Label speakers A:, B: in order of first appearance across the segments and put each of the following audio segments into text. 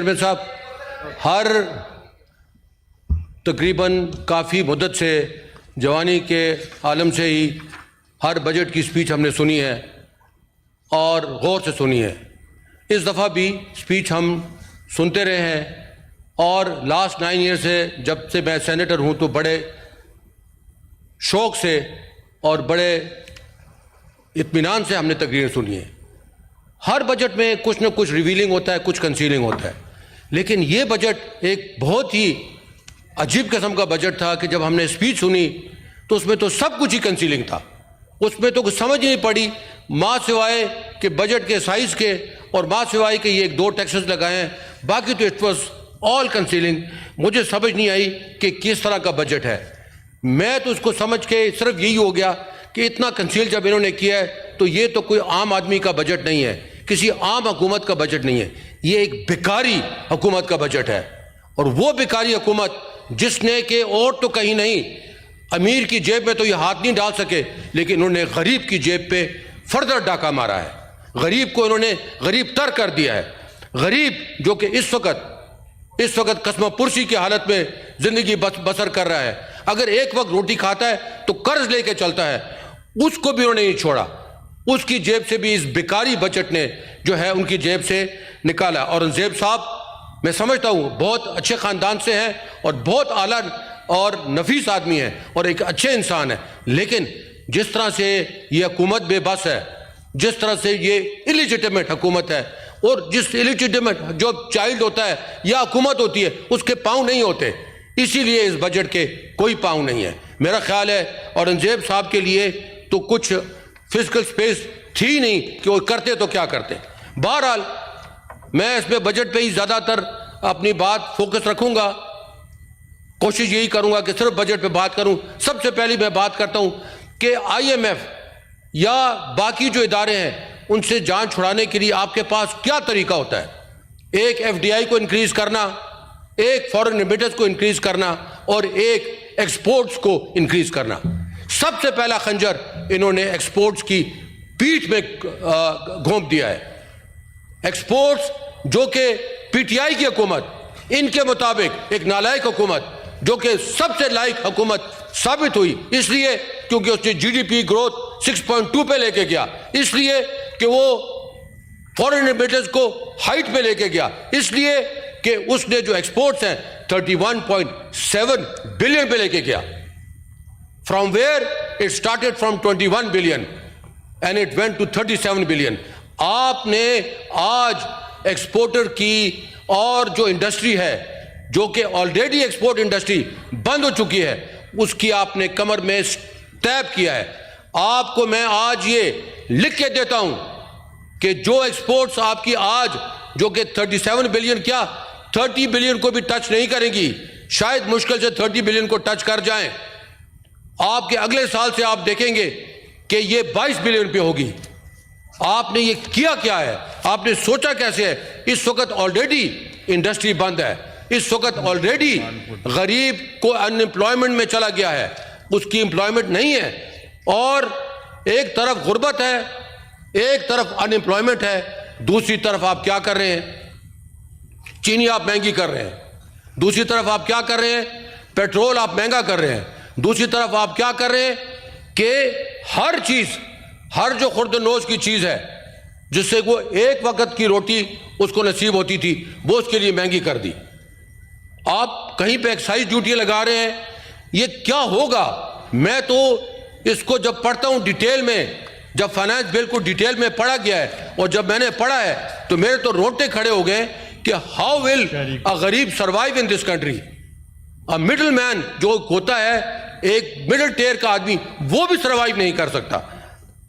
A: Chairman صاحب ہر تقریباً کافی مدت سے جوانی کے عالم سے ہی ہر بجٹ کی سپیچ ہم نے سنی ہے اور غور سے سنی ہے. اس دفعہ بھی سپیچ ہم سنتے رہے ہیں اور لاسٹ 9 ایئر سے جب سے میں سینیٹر ہوں تو بڑے شوق سے اور بڑے اطمینان سے ہم نے تقریر سنی ہے. ہر بجٹ میں کچھ نہ کچھ ریویلنگ ہوتا ہے, کچھ کنسیلنگ ہوتا ہے, لیکن یہ بجٹ ایک بہت ہی عجیب قسم کا بجٹ تھا کہ جب ہم نے اسپیچ سنی تو اس میں تو سب کچھ ہی کنسیلنگ تھا. اس میں تو کچھ سمجھ نہیں پڑی ماں سوائے کہ بجٹ کے سائز کے اور ماں سوائے کہ یہ 2 ٹیکسز لگائے ہیں, باقی تو اٹ واز آل کنسیلنگ. مجھے سمجھ نہیں آئی کہ کس طرح کا بجٹ ہے. میں تو اس کو سمجھ کے صرف یہی ہو گیا کہ اتنا کنسیل جب انہوں نے کیا ہے تو یہ تو کوئی عام آدمی کا بجٹ نہیں ہے, کسی عام حکومت کا بجٹ نہیں ہے, یہ ایک بیکاری حکومت کا بجٹ ہے. اور وہ بیکاری حکومت جس نے کہ اور تو کہیں نہیں, امیر کی جیب میں تو یہ ہاتھ نہیں ڈال سکے, لیکن انہوں نے غریب کی جیب پہ فردر ڈاکہ مارا ہے. غریب کو انہوں نے غریب تر کر دیا ہے. غریب جو کہ اس وقت قسمہ پرسی کی حالت میں زندگی بسر کر رہا ہے, اگر ایک وقت روٹی کھاتا ہے تو قرض لے کے چلتا ہے, اس کو بھی انہوں نے نہیں چھوڑا. اس کی جیب سے بھی اس بیکاری بجٹ نے جو ہے ان کی جیب سے نکالا. اورنگزیب صاحب میں سمجھتا ہوں بہت اچھے خاندان سے ہیں اور بہت اعلیٰ اور نفیس آدمی ہیں اور ایک اچھے انسان ہیں, لیکن جس طرح سے یہ حکومت بے بس ہے, جس طرح سے یہ الیجیٹمیٹ حکومت ہے, اور جس الیجیٹمیٹ جو چائلڈ ہوتا ہے یا حکومت ہوتی ہے اس کے پاؤں نہیں ہوتے, اسی لیے اس بجٹ کے کوئی پاؤں نہیں ہے. میرا خیال ہے اورنگزیب صاحب کے لیے تو کچھ فزیکل سپیس تھی نہیں کہ وہ کرتے تو کیا کرتے. بہرحال میں اس پہ بجٹ پہ ہی زیادہ تر اپنی بات فوکس رکھوں گا, کوشش یہی کروں گا کہ صرف بجٹ پہ بات کروں. سب سے پہلی میں بات کرتا ہوں کہ IMF یا باقی جو ادارے ہیں ان سے جان چھڑانے کے لیے آپ کے پاس کیا طریقہ ہوتا ہے. ایک FDI کو انکریز کرنا, ایک فورن ریمیٹنس کو انکریز کرنا اور ایک ایکسپورٹس کو انکریز کرنا. سب سے پہلا خنجر انہوں نے ایکسپورٹس کی پیٹھ میں گھونپ دیا ہے. ایکسپورٹس جو کہ PTI کی حکومت, ان کے مطابق ایک نالائق حکومت جو کہ سب سے لائق حکومت ثابت ہوئی, اس لیے کیونکہ اس نے GDP گروتھ 6.2 پہ لے کے گیا, اس لیے کہ وہ فورن ریمیٹنس کو ہائٹ پہ لے کے گیا, اس لیے کہ اس نے جو ایکسپورٹس ہیں 31.7 بلین پہ لے کے گیا. From where it started from 21 billion and it went to 37 billion. آپ نے آج ایکسپورٹر کی اور جو انڈسٹری ہے جو کہ آلریڈی ایکسپورٹ انڈسٹری بند ہو چکی ہے اس کی آپ نے کمر میں ٹیپ کیا ہے. آپ کو میں آج یہ لکھ کے دیتا ہوں کہ جو ایکسپورٹس آپ کی آج جو کہ 37 بلین کیا 30 بلین کو بھی ٹچ نہیں کریں گی, شاید مشکل سے 30 بلین کو ٹچ کر جائیں. آپ کے اگلے سال سے آپ دیکھیں گے کہ یہ 22 بلین پہ ہوگی. آپ نے یہ کیا ہے, آپ نے سوچا کیسے ہے؟ اس وقت آلریڈی انڈسٹری بند ہے, اس وقت آلریڈی غریب کو ان امپلائمنٹ میں چلا گیا ہے, اس کی امپلائمنٹ نہیں ہے, اور ایک طرف غربت ہے, ایک طرف ان امپلائمنٹ ہے, دوسری طرف آپ کیا کر رہے ہیں؟ چینی آپ مہنگی کر رہے ہیں, دوسری طرف آپ کیا کر رہے ہیں؟ پیٹرول آپ مہنگا کر رہے ہیں, دوسری طرف آپ کیا کر رہے ہیں کہ ہر چیز, ہر جو خرد نوش کی چیز ہے جس سے وہ ایک وقت کی روٹی اس کو نصیب ہوتی تھی وہ اس کے لیے مہنگی کر دی. آپ کہیں پہ ایکسائز ڈیوٹی لگا رہے ہیں, یہ کیا ہوگا؟ میں تو اس کو جب پڑھتا ہوں ڈیٹیل میں, جب فائنانس بل کو ڈیٹیل میں پڑھا گیا ہے اور جب میں نے پڑھا ہے تو میرے تو روٹے کھڑے ہو گئے کہ ہاؤ ول اے غریب survive in this country. Middle man جو ہوتا ہے, ایک مڈل ٹیئر کا آدمی, وہ بھی سروائیو نہیں کر سکتا.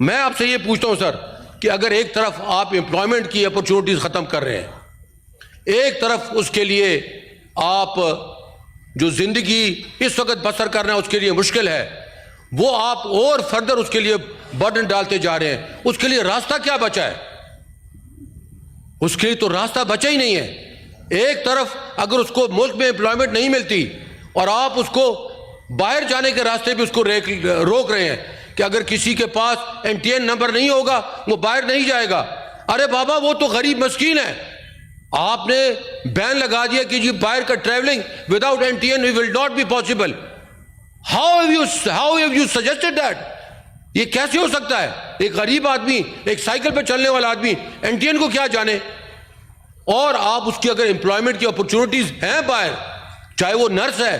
A: میں آپ سے یہ پوچھتا ہوں سر کہ اگر ایک طرف آپ امپلائمنٹ کی اپرچونٹیز ختم کر رہے ہیں, ایک طرف اس کے لیے آپ جو زندگی اس وقت بسر کرنا ہے اس کے لیے مشکل ہے, وہ آپ اور فردر اس کے لیے برڈن ڈالتے جا رہے ہیں, اس کے لیے راستہ کیا بچا ہے؟ اس کے لیے تو راستہ بچا ہی نہیں ہے. ایک طرف اگر اس کو ملک میں امپلائمنٹ نہیں ملتی اور آپ اس کو باہر جانے کے راستے بھی اس کو روک رہے ہیں کہ اگر کسی کے پاس MTN نمبر نہیں ہوگا وہ باہر نہیں جائے گا. ارے بابا وہ تو غریب مسکین ہے, آپ نے بین لگا دیا کہ جی باہر کا travelling without NTN will not be possible. How have you suggested that? یہ کیسے ہو سکتا ہے؟ ایک غریب آدمی، ایک سائیکل پہ چلنے والا آدمی NTN کو کیا جانے؟ اور آپ اس کی اگر امپلائمنٹ کی اپرچونٹیز ہیں باہر، چاہے وہ نرس ہے،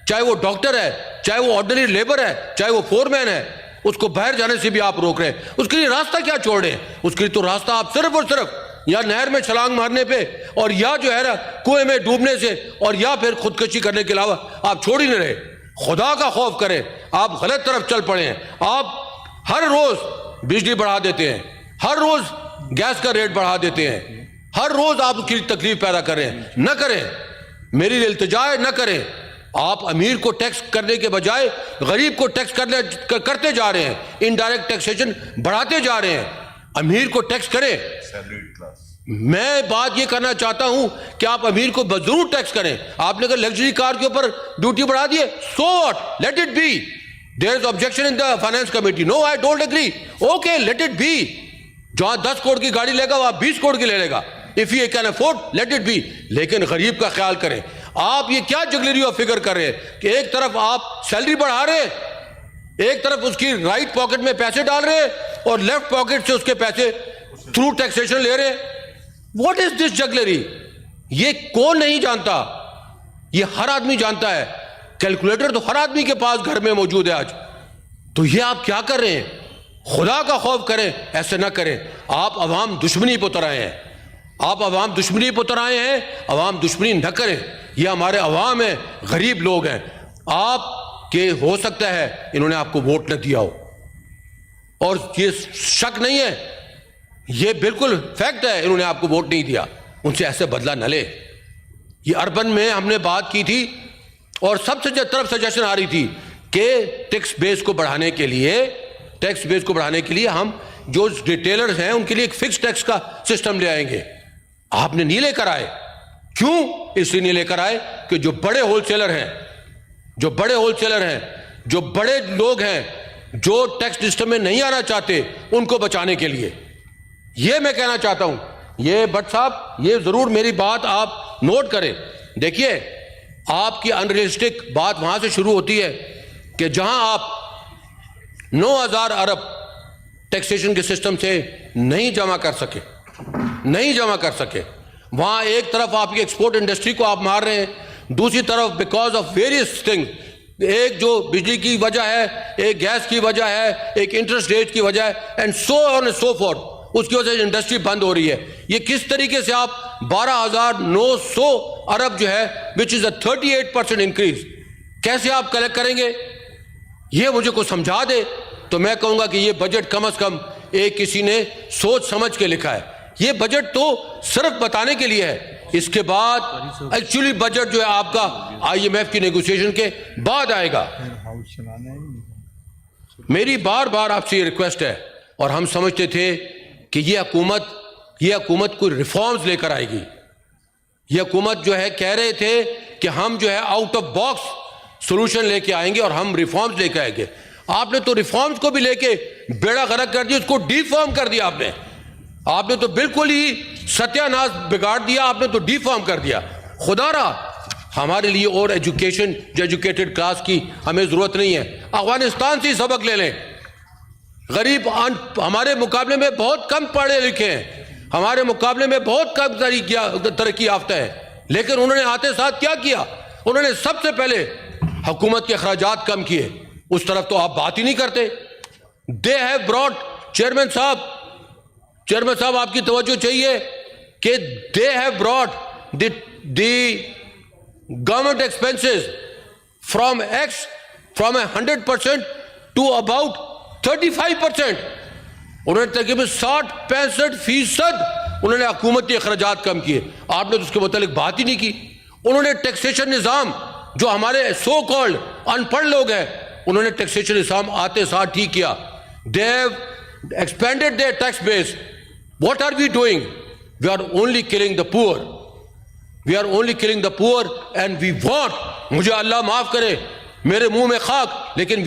A: چاہے وہ ڈاکٹر ہے، چاہے وہ آرڈنری لیبر ہے، چاہے وہ فور مین ہے، اس کو باہر جانے سے بھی آپ روک رہے ہیں. اس کے لیے راستہ کیا چھوڑ رہے ہیں؟ اس کے لیے تو راستہ آپ صرف اور صرف یا نہر میں چھلانگ مارنے پہ اور یا جو ہے نا کنویں میں ڈوبنے سے اور یا پھر خودکشی کرنے کے علاوہ آپ چھوڑ ہی نہ رہے. خدا کا خوف کریں، آپ غلط طرف چل پڑے ہیں. آپ ہر روز بجلی بڑھا دیتے ہیں، ہر روز گیس کا ریٹ بڑھا دیتے ہیں، ہر روز آپ اس کی تکلیف پیدا کر رہے ہیں. نہ کریں، میری التجا ہے، نہ کریں. آپ امیر کو ٹیکس کرنے کے بجائے غریب کو ٹیکس کرتے جا رہے ہیں، انڈائریکٹ ٹیکسیشن بڑھاتے جا رہے ہیں. امیر کو ٹیکس کریں. میں بات یہ کرنا چاہتا ہوں کہ آپ امیر کو ضرور ٹیکس کریں. آپ نے اگر لگژری کار کے اوپر ڈیوٹی بڑھا دیے، so what, let it be. There is objection in the finance committee, no I don't agree, okay let it be. جہاں 10 کروڑ کی گاڑی لے گا وہاں 20 کروڑ کی لے لے گا. If you can afford let it be. لیکن غریب کا خیال کریں. آپ یہ کیا جگلری آف فگر کر رہے ہیں کہ ایک طرف آپ سیلری بڑھا رہے ہیں، ایک طرف اس کی رائٹ پاکٹ میں پیسے ڈال رہے ہیں اور لیفٹ پاکٹ سے اس کے پیسے تھرو ٹیکسیشن لے رہے ہیں. واٹ از دس جگلری؟ یہ کون نہیں جانتا؟ یہ ہر آدمی جانتا ہے. کیلکولیٹر تو ہر آدمی کے پاس گھر میں موجود ہے آج. تو یہ آپ کیا کر رہے ہیں؟ خدا کا خوف کریں، ایسے نہ کریں. آپ عوام دشمنی پہ اتر آئے ہیں، آپ عوام دشمنی پہ اتر آئے ہیں. عوام دشمنی نہ کریں. یہ ہمارے عوام ہیں، غریب لوگ ہیں. آپ کے ہو سکتا ہے انہوں نے آپ کو ووٹ نہ دیا ہو، اور یہ شک نہیں ہے، یہ بالکل فیکٹ ہے، انہوں نے آپ کو ووٹ نہیں دیا. ان سے ایسے بدلہ نہ لے. یہ اربن میں ہم نے بات کی تھی اور سب سے طرف سجیشن آ رہی تھی کہ ٹیکس بیس کو بڑھانے کے لیے ہم جو ریٹیلرز ہیں ان کے لیے ایک فکس ٹیکس کا سسٹم لے آئیں گے. آپ نے نہیں لے کر آئے. کیوں؟ اس لیے نہیں لے کر آئے کہ جو بڑے ہول سیلر ہیں، جو بڑے لوگ ہیں، جو ٹیکس سسٹم میں نہیں آنا چاہتے، ان کو بچانے کے لیے. یہ میں کہنا چاہتا ہوں. یہ بٹ صاحب، یہ ضرور میری بات آپ نوٹ کریں. دیکھیے، آپ کی انریلسٹک بات وہاں سے شروع ہوتی ہے کہ جہاں آپ 9,000 ارب ٹیکسیشن کے سسٹم سے نہیں جمع کر سکے، وہاں ایک طرف آپ کی ایکسپورٹ انڈسٹری کو آپ مار رہے ہیں، دوسری طرف بیکاز آف ویریس تھنگ، ایک جو بجلی کی وجہ ہے، ایک گیس کی وجہ ہے، ایک انٹرسٹ ریٹ کی وجہ ہے، and so on and so fourth, اس کی وجہ سے انڈسٹری بند ہو رہی ہے. یہ کس طریقے سے آپ 12,900 ارب جو ہے which is a 38% انکریز، کیسے آپ کلیکٹ کریں گے؟ یہ مجھے کو سمجھا دے تو میں کہوں گا کہ یہ بجٹ کم از کم ایک کسی نے سوچ سمجھ کے لکھا ہے. یہ بجٹ تو صرف بتانے کے لیے ہے. اس کے بعد ایکچولی بجٹ جو ہے آپ کا IMF کی نیگوسیشن کے بعد آئے گا. میری بار بار آپ سے یہ ریکویسٹ ہے، اور ہم سمجھتے تھے کہ یہ حکومت کوئی ریفارمز لے کر آئے گی. یہ حکومت جو ہے کہہ رہے تھے کہ ہم جو ہے آؤٹ آف باکس سولوشن لے کے آئیں گے اور ہم ریفارمز لے کے آئیں گے. آپ نے تو ریفارمز کو بھی لے کے بیڑا غرق کر دیا، اس کو ڈی فارم کر دیا. آپ نے تو بالکل ہی ستیہ ناش بگاڑ دیا، آپ نے تو ڈی فارم کر دیا. خدا را ہمارے لیے اور ایجوکیشن جو ایجوکیٹڈ کلاس کی ہمیں ضرورت نہیں ہے. افغانستان سے ہی سبق لے لیں. غریب ہمارے مقابلے میں بہت کم پڑھے لکھے ہیں، ہمارے مقابلے میں بہت کم ترقی یافتہ ہے، لیکن انہوں نے آتے ساتھ کیا کیا؟ انہوں نے سب سے پہلے حکومت کے اخراجات کم کیے. اس طرف تو آپ بات ہی نہیں کرتے. دے ہیو براٹ چیئرمین صاحب آپ کی توجہ چاہیے کہ they have brought the government expenses from 100% to about 35%. انہوں نے تقریباً 60-65% انہوں نے حکومتی اخراجات کم کیے. آپ نے تو اس کے متعلق بات ہی نہیں کی. انہوں نے ٹیکسیشن نظام جو ہمارے سو کالڈ ان پڑھ لوگ ہیں، انہوں نے ٹیکسیشن نظام آتے ساتھ ٹھیک کیا. They have expanded their tax base. What are we doing? We are only killing the poor. And we want, مجھے اللہ معاف کرے، میرے منہ میں خاک، لیکن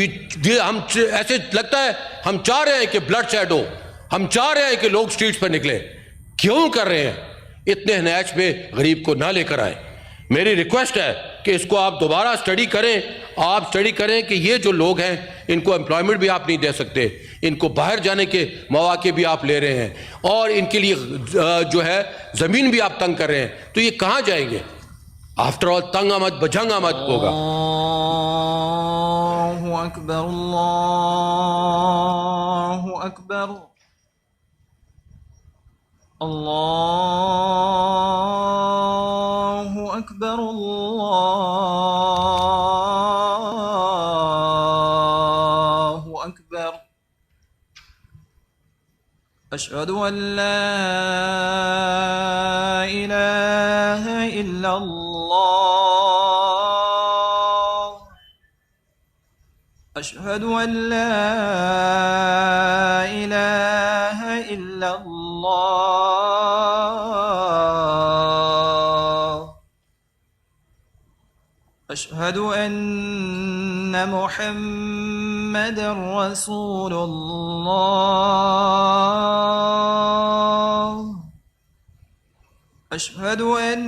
A: ہم ایسے لگتا ہے ہم چاہ رہے ہیں کہ بلڈ شیڈ ہو، ہم چاہ رہے ہیں کہ لوگ سٹریٹس پر نکلیں. کیوں کر رہے ہیں؟ اتنے نیچ پہ غریب کو نہ لے کر آئیں. میری ریکویسٹ ہے کہ اس کو آپ دوبارہ اسٹڈی کریں. آپ اسٹڈی کریں کہ یہ جو لوگ ہیں ان کو امپلائمنٹ بھی آپ نہیں دے سکتے, ان کو باہر جانے کے مواقع بھی آپ لے رہے ہیں, اور ان کے لیے جو ہے زمین بھی آپ تنگ کر رہے ہیں, تو یہ کہاں جائیں گے؟ آفٹر آل تنگ آمد بجنگ آمد ہوگا.
B: اللہ اکبر اللہ اکبر اللہ اکبر اللہ اکبر. اشہد ان لا الہ الا اللہ. اشہد ان لا الہ الا اللہ. اشہد ان محمد رسول اللہ. اشہد ان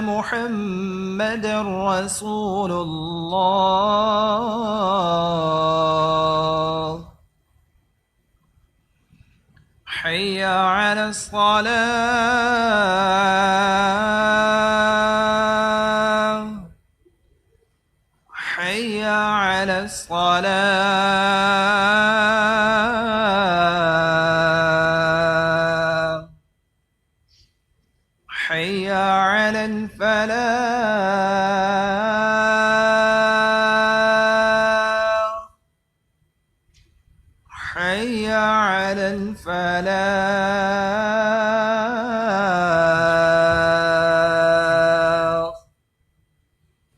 B: محمد رسول اللہ. حی علی الصلاة. حی علی الصلاة. حی علی الفلاح. حی علی الفلاح.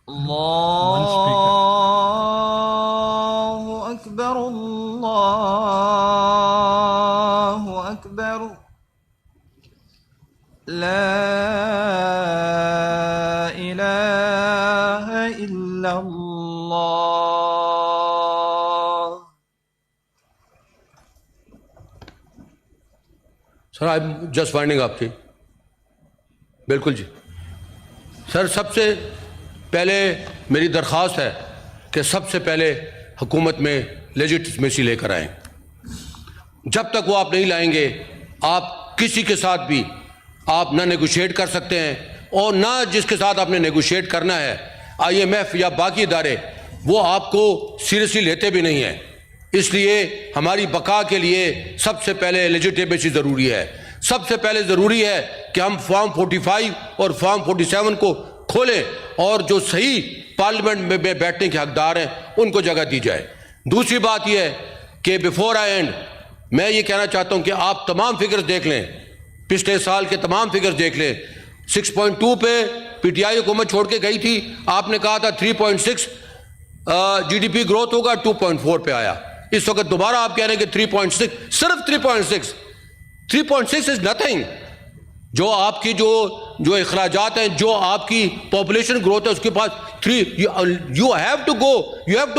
B: اللہ اکبر اللہ اکبر. لا الہ الا اللہ.
A: سر آئی ایم جسٹ فائنڈنگ آپ کی. بالکل جی سر, سب سے پہلے میری درخواست ہے کہ سب سے پہلے حکومت میں لیجٹمیسی لے کر آئیں. جب تک وہ آپ نہیں لائیں گے, آپ کسی کے ساتھ بھی آپ نہ نیگوشیٹ کر سکتے ہیں, اور نہ جس کے ساتھ آپ نے نیگوشیٹ کرنا ہے IMF یا باقی ادارے, وہ آپ کو سیریسلی لیتے بھی نہیں ہیں. اس لیے ہماری بقا کے لیے سب سے پہلے لیجٹمیسی ضروری ہے. سب سے پہلے ضروری ہے کہ ہم فارم 45 اور فارم 47 کو کھولیں, اور جو صحیح پارلیمنٹ میں بیٹھنے کے حقدار ہیں ان کو جگہ دی جائے. دوسری بات یہ ہے کہ بیفور آئی اینڈ میں یہ کہنا چاہتا ہوں کہ آپ تمام فگرز دیکھ لیں, پچھلے سال کے تمام فگرز دیکھ لیں. 6.2 پہ پی ٹی آئی حکومت چھوڑ کے گئی تھی, آپ نے کہا تھا 3.6 GDP گروتھ ہوگا, 2.4 پہ آیا. اس وقت دوبارہ آپ کہہ رہے ہیں کہ 3.6, صرف 3.6 از نتھنگ. جو آپ کی جو اخراجات ہیں, جو آپ کی پاپولیشن گروتھ ہے, اس کے پاس 3 یو ہیو ٹو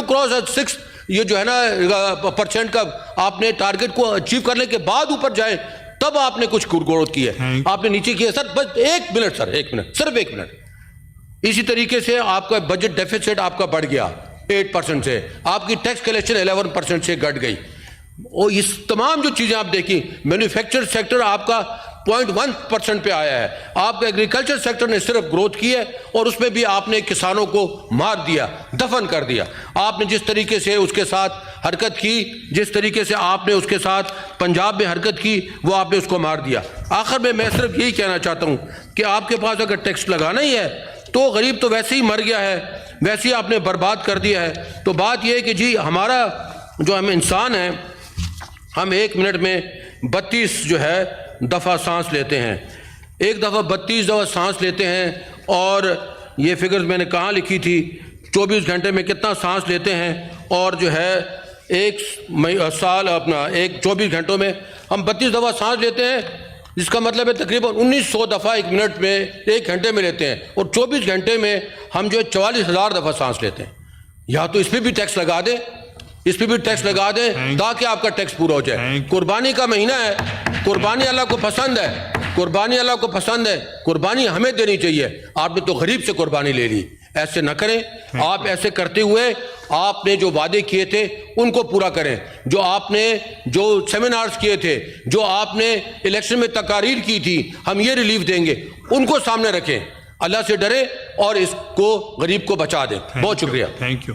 A: کراس 6 یہ جو ہے نا % کا آپ نے ٹارگٹ کو اچیو کرنے کے بعد اوپر جائیں, تب آپ نے کچھ گروتھ کی ہے. آپ نے نیچے کیا سر, بس ایک منٹ سر, صرف ایک منٹ. اسی طریقے سے آپ کا بجٹ ڈیفیسٹ آپ کا بڑھ گیا 8% سے, آپ کی ٹیکس کلیکشن 11% سے گھٹ گئی. اور اس تمام جو چیزیں آپ دیکھیں, مینوفیکچر سیکٹر آپ کا 0.1% پہ آیا ہے. آپ کا ایگریکلچر سیکٹر نے صرف گروتھ کی ہے, اور اس میں بھی آپ نے کسانوں کو مار دیا, دفن کر دیا. آپ نے جس طریقے سے اس کے ساتھ حرکت کی, جس طریقے سے آپ نے اس کے ساتھ پنجاب میں حرکت کی, وہ آپ نے اس کو مار دیا. آخر میں صرف یہی کہنا چاہتا ہوں کہ آپ کے پاس اگر ٹیکس لگانا ہی ہے تو غریب تو ویسے ہی مر گیا ہے, ویسے ہی آپ نے برباد کر دیا ہے. تو بات یہ ہے کہ جی ہمارا جو ہم انسان ہیں, ہم 1 منٹ میں 32 جو ہے دفعہ سانس لیتے ہیں, ایک دفعہ 32 دفعہ سانس لیتے ہیں. اور یہ فگرز میں نے کہاں لکھی تھی, 24 گھنٹے میں کتنا سانس لیتے ہیں, اور جو ہے ایک سال اپنا 24 گھنٹوں میں ہم 32 دفعہ سانس لیتے ہیں, جس کا مطلب ہے تقریباً 1900 دفعہ 1 منٹ میں 1 گھنٹے میں لیتے ہیں. اور 24 گھنٹے میں ہم جو ہے 44,000 دفعہ سانس لیتے ہیں. یا تو اس پہ بھی ٹیکس لگا دیں, اس پہ بھی ٹیکس لگا دیں تاکہ آپ کا ٹیکس پورا ہو جائے. قربانی کا مہینہ ہے, قربانی اللہ کو پسند ہے, قربانی اللہ کو پسند ہے, قربانی ہمیں دینی چاہیے. آپ نے تو غریب سے قربانی لے لی, ایسے نہ کریں. آپ ایسے کرتے ہوئے آپ نے جو وعدے کیے تھے ان کو پورا کریں. جو آپ نے جو سیمینارز کیے تھے, جو آپ نے الیکشن میں تقاریر کی تھی, ہم یہ ریلیف دیں گے, ان کو سامنے رکھیں. اللہ سے ڈریں اور اس کو غریب کو بچا دیں. بہت شکریہ.
C: Thank you.